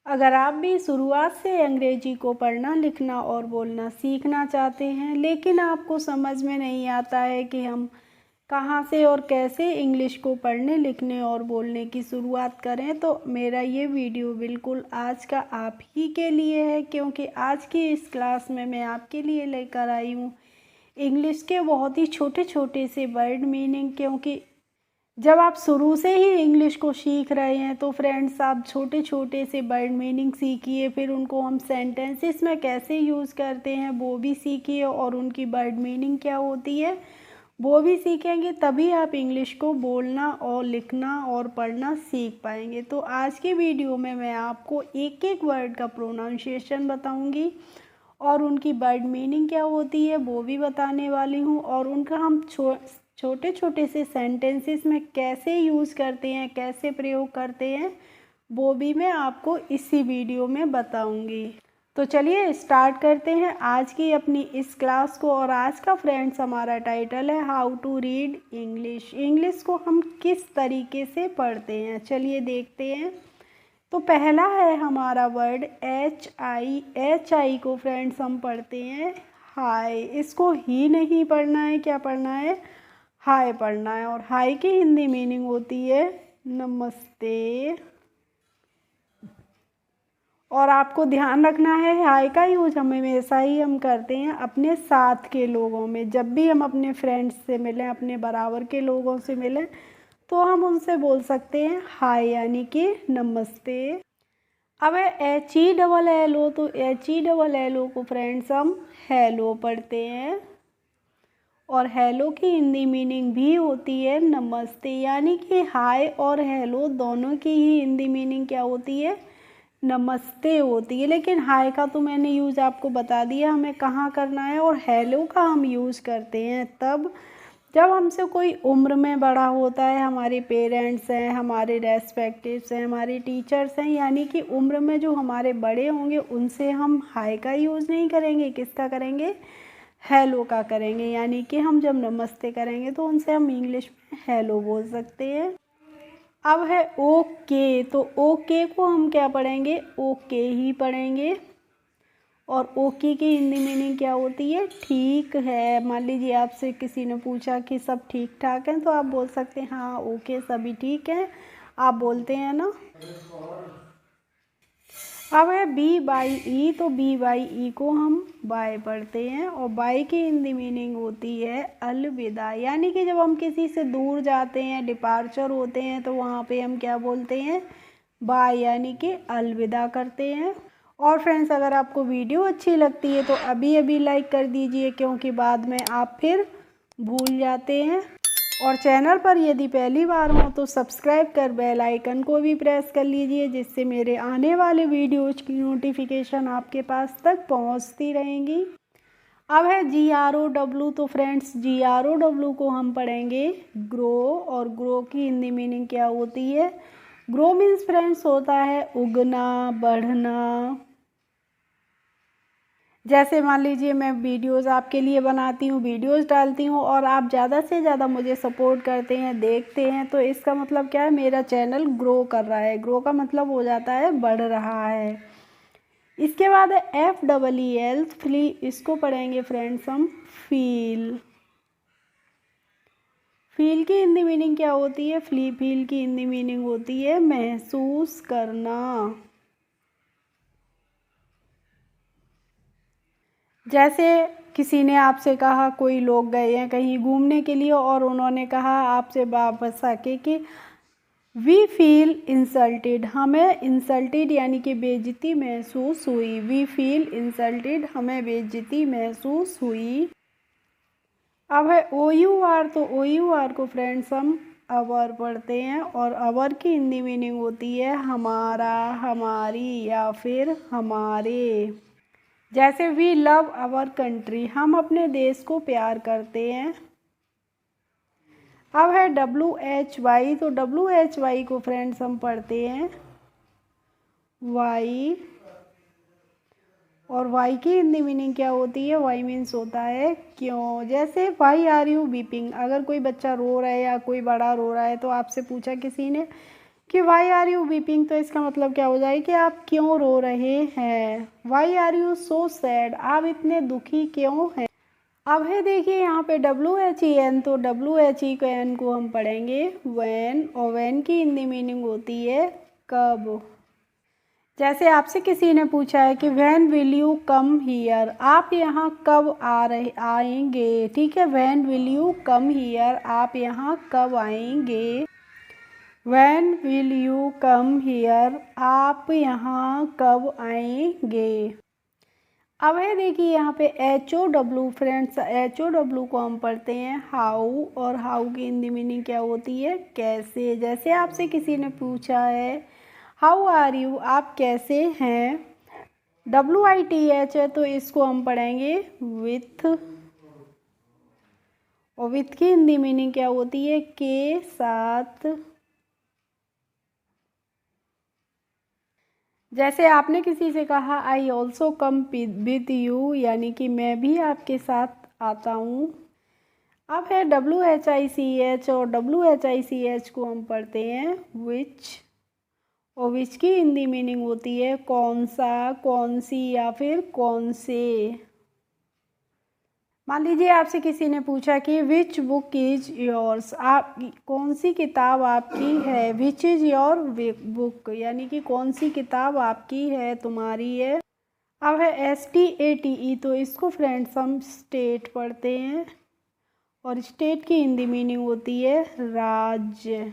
अगर आप भी शुरुआत से अंग्रेजी को पढ़ना, लिखना और बोलना सीखना चाहते हैं, लेकिन आपको समझ में नहीं आता है कि हम कहाँ से और कैसे इंग्लिश को पढ़ने, लिखने और बोलने की शुरुआत करें, तो मेरा ये वीडियो बिल्कुल आज का आप ही के लिए है। क्योंकि आज की इस क्लास में मैं आपके लिए लेकर आई हूँ इंग्लिश के बहुत ही छोटे छोटे से वर्ड मीनिंग। क्योंकि जब आप शुरू से ही इंग्लिश को सीख रहे हैं तो फ्रेंड्स, आप छोटे छोटे से वर्ड मीनिंग सीखिए, फिर उनको हम सेंटेंसेस में कैसे यूज़ करते हैं वो भी सीखिए, और उनकी वर्ड मीनिंग क्या होती है वो भी सीखेंगे। तभी आप इंग्लिश को बोलना और लिखना और पढ़ना सीख पाएंगे। तो आज की वीडियो में मैं आपको एक एक वर्ड का प्रोनाउंसिएशन बताऊंगी और उनकी वर्ड मीनिंग क्या होती है वो भी बताने वाली हूँ, और उनका हम छोटे छोटे से सेंटेंसेस में कैसे यूज़ करते हैं, कैसे प्रयोग करते हैं, वो भी मैं आपको इसी वीडियो में बताऊंगी। तो चलिए स्टार्ट करते हैं आज की अपनी इस क्लास को। और आज का फ्रेंड्स हमारा टाइटल है how to read English. English को हम किस तरीके से पढ़ते हैं, चलिए देखते हैं। तो पहला है हमारा word H I. H I को फ्रेंड्स हम पढ़ते हैं हाय। इसको ही नहीं पढ़ना है, क्या पढ़ना है, हाय पढ़ना है। और हाय की हिंदी मीनिंग होती है नमस्ते। और आपको ध्यान रखना है हाय का यूज हमेशा ही हम करते हैं अपने साथ के लोगों में। जब भी हम अपने फ्रेंड्स से मिलें, अपने बराबर के लोगों से मिलें, तो हम उनसे बोल सकते हैं हाय यानी कि नमस्ते। अब H E double L O, तो H E double L O को फ्रेंड्स हम हेलो पढ़ते हैं। और हेलो की हिंदी मीनिंग भी होती है नमस्ते। यानी कि हाय और हेलो दोनों की ही हिंदी मीनिंग क्या होती है, नमस्ते होती है। लेकिन हाय का तो मैंने यूज़ आपको बता दिया हमें कहाँ करना है। और हेलो का हम यूज़ करते हैं तब जब हमसे कोई उम्र में बड़ा होता है, हमारे पेरेंट्स हैं, हमारे रेस्पेक्टिव्स हैं, हमारे टीचर्स हैं, यानी कि उम्र में जो हमारे बड़े होंगे उनसे हम हाय का यूज़ नहीं करेंगे, किसका करेंगे, हेलो का करेंगे। यानी कि हम जब नमस्ते करेंगे तो उनसे हम इंग्लिश में हेलो बोल सकते हैं। अब है ओके। तो ओके को हम क्या पढ़ेंगे, ओके ही पढ़ेंगे। और ओके की हिंदी मीनिंग क्या होती है, ठीक है। मान लीजिए आपसे किसी ने पूछा कि सब ठीक ठाक हैं, तो आप बोल सकते हैं हाँ ओके सभी ठीक है, आप बोलते हैं ना। अब है बी बाई ई। तो बी बाई ई को हम बाय पढ़ते हैं। और बाय की हिंदी मीनिंग होती है अलविदा। यानी कि जब हम किसी से दूर जाते हैं, डिपार्चर होते हैं, तो वहाँ पे हम क्या बोलते हैं, बाय यानी कि अलविदा करते हैं। और फ्रेंड्स, अगर आपको वीडियो अच्छी लगती है तो अभी अभी लाइक कर दीजिए, क्योंकि बाद में आप फिर भूल जाते हैं। और चैनल पर यदि पहली बार हो तो सब्सक्राइब कर बेल आइकन को भी प्रेस कर लीजिए, जिससे मेरे आने वाले वीडियोज़ की नोटिफिकेशन आपके पास तक पहुंचती रहेंगी। अब है GROW। तो फ्रेंड्स, GROW को हम पढ़ेंगे ग्रो। और ग्रो की हिंदी मीनिंग क्या होती है, ग्रो मीन्स फ्रेंड्स होता है उगना, बढ़ना। जैसे मान लीजिए मैं वीडियोस आपके लिए बनाती हूँ, वीडियोस डालती हूँ, और आप ज़्यादा से ज़्यादा मुझे सपोर्ट करते हैं, देखते हैं, तो इसका मतलब क्या है, मेरा चैनल ग्रो कर रहा है। ग्रो का मतलब हो जाता है बढ़ रहा है। इसके बाद है FEEL। फ्ली, इसको पढ़ेंगे फ्रेंड्स हम फील। फील की हिंदी मीनिंग क्या होती है, फील की हिंदी मीनिंग होती है महसूस करना। जैसे किसी ने आपसे कहा, कोई लोग गए हैं कहीं घूमने के लिए और उन्होंने कहा आपसे वापस आके कि वी फील इंसल्टेड, हमें इंसल्टेड यानी कि बेइज्जती महसूस हुई। वी फील इंसल्टेड, हमें बेइज्जती महसूस हुई। अब है OUR। तो OUR को फ्रेंड्स हम अवर पढ़ते हैं। और अवर की हिंदी मीनिंग होती है हमारा, हमारी या फिर हमारे। जैसे वी लव आवर कंट्री, हम अपने देश को प्यार करते हैं। अब है WHY। तो WHY को फ्रेंड्स हम पढ़ते हैं वाई। और वाई की हिंदी मीनिंग क्या होती है, वाई मीन्स होता है क्यों। जैसे वाई आर यू वीपिंग, अगर कोई बच्चा रो रहा है या कोई बड़ा रो रहा है तो आपसे पूछा किसी ने कि वाई आर यू वीपिंग, तो इसका मतलब क्या हो जाए कि आप क्यों रो रहे हैं। Why are you so sad, आप इतने दुखी क्यों हैं। अब है देखिए यहाँ पे WHEN, तो WHEN को हम पढ़ेंगे व्हेन, और व्हेन की हिंदी मीनिंग होती है कब। जैसे आपसे किसी ने पूछा है कि when will you come here, आप यहाँ कब आएंगे, ठीक है। When will you come here, आप यहाँ कब आएंगे। When will you come here, आप यहाँ कब आएंगे। अब है देखिए यहाँ पे HOW, फ्रेंड्स HOW को हम पढ़ते हैं हाउ, और हाउ की हिंदी मीनिंग क्या होती है, कैसे। जैसे आपसे किसी ने पूछा है हाउ आर यू, आप कैसे हैं। WITH है, तो इसको हम पढ़ेंगे विथ, और विथ की हिंदी मीनिंग क्या होती है, के साथ। जैसे आपने किसी से कहा I also come with you, यानी कि मैं भी आपके साथ आता हूँ। अब है WHICH, और WHICH को हम पढ़ते हैं विच, और विच की हिंदी मीनिंग होती है कौन सा, कौन सी, या फिर कौन से। मान लीजिए आपसे किसी ने पूछा कि विच बुक इज योर्स, आप कौन सी किताब आपकी है। विच इज योर बुक, यानी कि कौन सी किताब आपकी है, तुम्हारी है। अब है STATE, तो इसको फ्रेंड्स हम स्टेट पढ़ते हैं, और स्टेट की हिंदी मीनिंग होती है राज्य।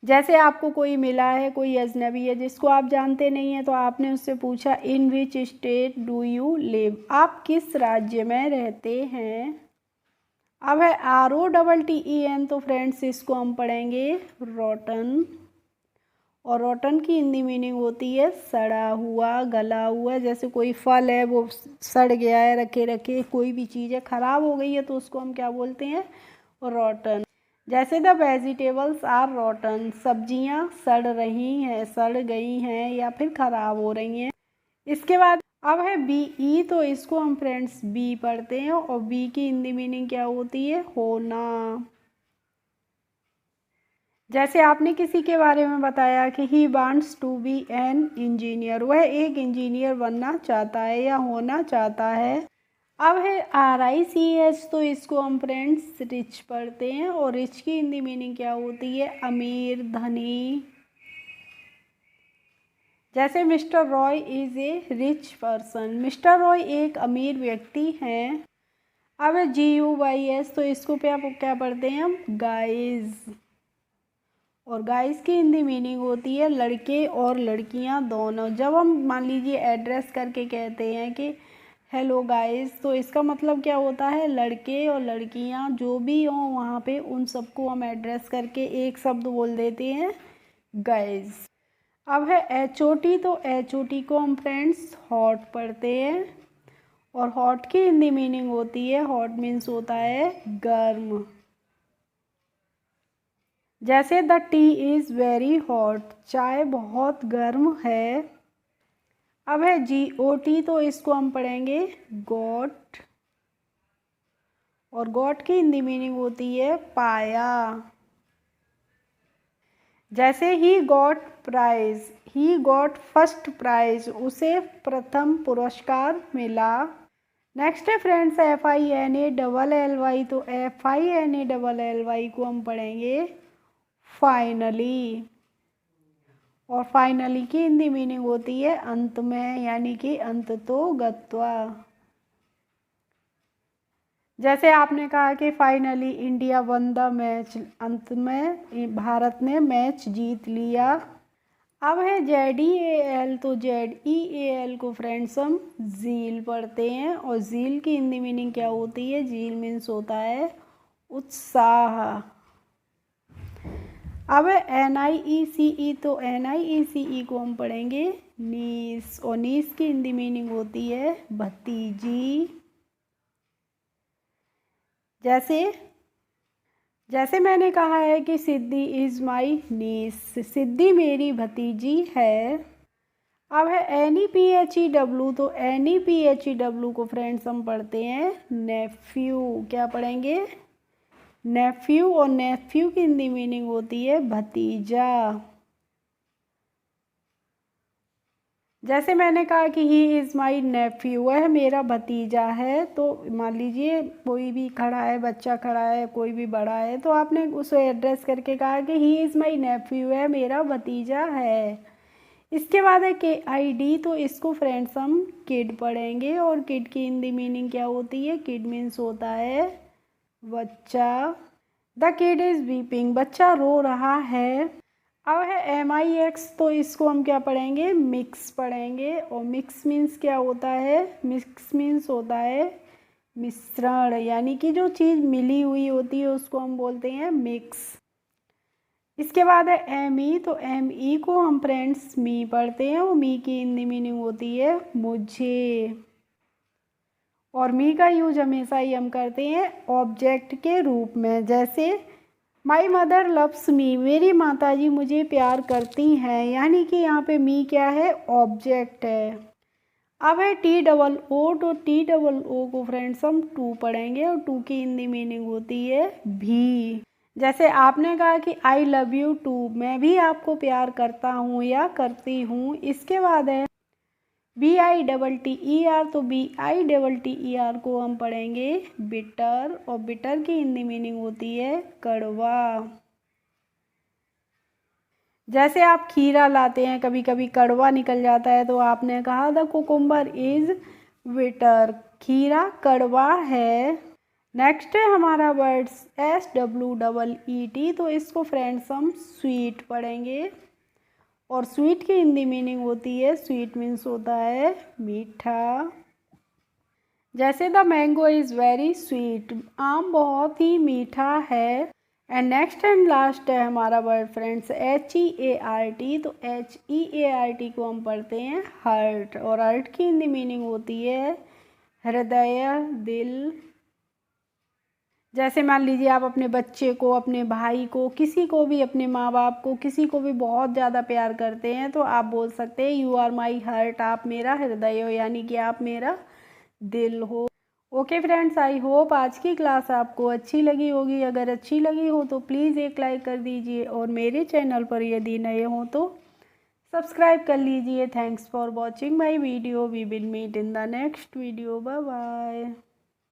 जैसे आपको कोई मिला है, कोई अजनबी है जिसको आप जानते नहीं हैं, तो आपने उससे पूछा in which state do you live, आप किस राज्य में रहते हैं। अब है ROTTEN, तो फ्रेंड्स इसको हम पढ़ेंगे रोटन, और रोटन की हिंदी मीनिंग होती है सड़ा हुआ, गला हुआ। जैसे कोई फल है वो सड़ गया है, रखे रखे, कोई भी चीज़ है ख़राब हो गई है, तो उसको हम क्या बोलते हैं, रोटन। जैसे द वेजिटेबल्स आर रोटन, सब्जियां सड़ रही हैं, सड़ गई हैं, या फिर ख़राब हो रही हैं। इसके बाद अब है BE, तो इसको हम फ्रेंड्स बी पढ़ते हैं, और बी की हिंदी मीनिंग क्या होती है, होना। जैसे आपने किसी के बारे में बताया कि he wants to be an engineer, वह एक इंजीनियर बनना चाहता है या होना चाहता है। अब है RICH, तो इसको हम फ्रेंड्स रिच पढ़ते हैं, और रिच की हिंदी मीनिंग क्या होती है, अमीर, धनी। जैसे mister Roy is a rich person, mister Roy एक अमीर व्यक्ति हैं। अब है GUYS, तो इसको क्या पढ़ते हैं हम, गाइज, और गाइज की हिंदी मीनिंग होती है लड़के और लड़कियां दोनों। जब हम मान लीजिए एड्रेस करके कहते हैं कि हेलो गाइज, तो इसका मतलब क्या होता है, लड़के और लड़कियां जो भी हों वहाँ पे उन सबको हम एड्रेस करके एक शब्द बोल देते हैं गाइज। अब है HOT, तो HOT को हम फ्रेंड्स हॉट पढ़ते हैं, और हॉट की हिंदी मीनिंग होती है, हॉट मीन्स होता है गर्म। जैसे the T is very hot, चाय बहुत गर्म है। अब है GOT, तो इसको हम पढ़ेंगे गॉट, और गॉट की हिंदी मीनिंग होती है पाया। जैसे he got prize, he got first prize, उसे प्रथम पुरस्कार मिला। नेक्स्ट है फ्रेंड्स FINALLY, तो FINALLY को हम पढ़ेंगे फाइनली, और फाइनली की हिंदी मीनिंग होती है अंत में, यानी कि अंततोगत्वा। जैसे आपने कहा कि finally India one the match, अंत में भारत ने मैच जीत लिया। अब है ZEAL, तो ZEAL को फ्रेंड्स हम झील पढ़ते हैं, और झील की हिंदी मीनिंग क्या होती है, झील मीन्स होता है उत्साह। अब NIECE, तो NIECE को हम पढ़ेंगे नीस, और नीस की हिंदी मीनिंग होती है भतीजी। जैसे मैंने कहा है कि सिद्धि इज़ माई नीस, सिद्धि मेरी भतीजी है। अब है NEPHEW, तो NEPHEW को फ्रेंड्स हम पढ़ते हैं नेफ्यू, क्या पढ़ेंगे, नेफ्यू, और नेफ्यू की हिंदी मीनिंग होती है भतीजा। जैसे मैंने कहा कि ही इज़ माई नेफ्यू, वह मेरा भतीजा है, तो मान लीजिए कोई भी खड़ा है, बच्चा खड़ा है, कोई भी बड़ा है, तो आपने उसे एड्रेस करके कहा कि ही इज़ माई नेफ्यू, वह मेरा भतीजा है। इसके बाद है के आई डी, तो इसको फ्रेंड्स हम किड पढ़ेंगे, और किड की हिंदी मीनिंग क्या होती है? किड मीन्स होता है बच्चा। द किड इज़ वीपिंग, बच्चा रो रहा है। अब है एम आई एक्स, तो इसको हम क्या पढ़ेंगे? मिक्स पढ़ेंगे, और मिक्स मीन्स क्या होता है? मिक्स मीन्स होता है मिश्रण, यानी कि जो चीज़ मिली हुई होती है उसको हम बोलते हैं मिक्स। इसके बाद है एम ई, तो एम ई को हम फ्रेंड्स मी पढ़ते हैं, और मी की हिंदी मीनिंग होती है मुझे। और मी का यूज हमेशा ही हम करते हैं ऑब्जेक्ट के रूप में, जैसे माई मदर लव्स मी, मेरी माताजी मुझे प्यार करती हैं, यानी कि यहाँ पे मी क्या है? ऑब्जेक्ट है। अब है टी डबल ओ, तो टी डबल ओ को फ्रेंड्स हम टू पढ़ेंगे, और टू की हिंदी मीनिंग होती है भी। जैसे आपने कहा कि आई लव यू टू, मैं भी आपको प्यार करता हूँ या करती हूँ। इसके बाद है B I double T E R, तो B I double T E R को हम पढ़ेंगे बिटर, और बिटर की हिंदी मीनिंग होती है कड़वा। जैसे आप खीरा लाते हैं, कभी कभी कड़वा निकल जाता है, तो आपने कहा द कुकुम्बर इज बिटर, खीरा कड़वा है। नेक्स्ट है हमारा वर्ड्स SWEET, तो इसको फ्रेंड्स हम स्वीट पढ़ेंगे, और स्वीट की हिंदी मीनिंग होती है, स्वीट मीन्स होता है मीठा। जैसे the mango is very sweet, आम बहुत ही मीठा है। एंड नेक्स्ट एंड लास्ट है हमारा वर्ड फ्रेंड्स HEART, तो HEART को हम पढ़ते हैं हर्ट, और हर्ट की हिंदी मीनिंग होती है हृदय, दिल। जैसे मान लीजिए आप अपने बच्चे को, अपने भाई को, किसी को भी, अपने माँ बाप को, किसी को भी बहुत ज़्यादा प्यार करते हैं, तो आप बोल सकते हैं यू आर माई हर्ट, आप मेरा हृदय हो, यानी कि आप मेरा दिल हो। ओके फ्रेंड्स, आई होप आज की क्लास आपको अच्छी लगी होगी। अगर अच्छी लगी हो तो प्लीज़ एक लाइक कर दीजिए, और मेरे चैनल पर यदि नए हो तो सब्सक्राइब कर लीजिए। Thanks for watching my video, we will meet in the next video, bye bye.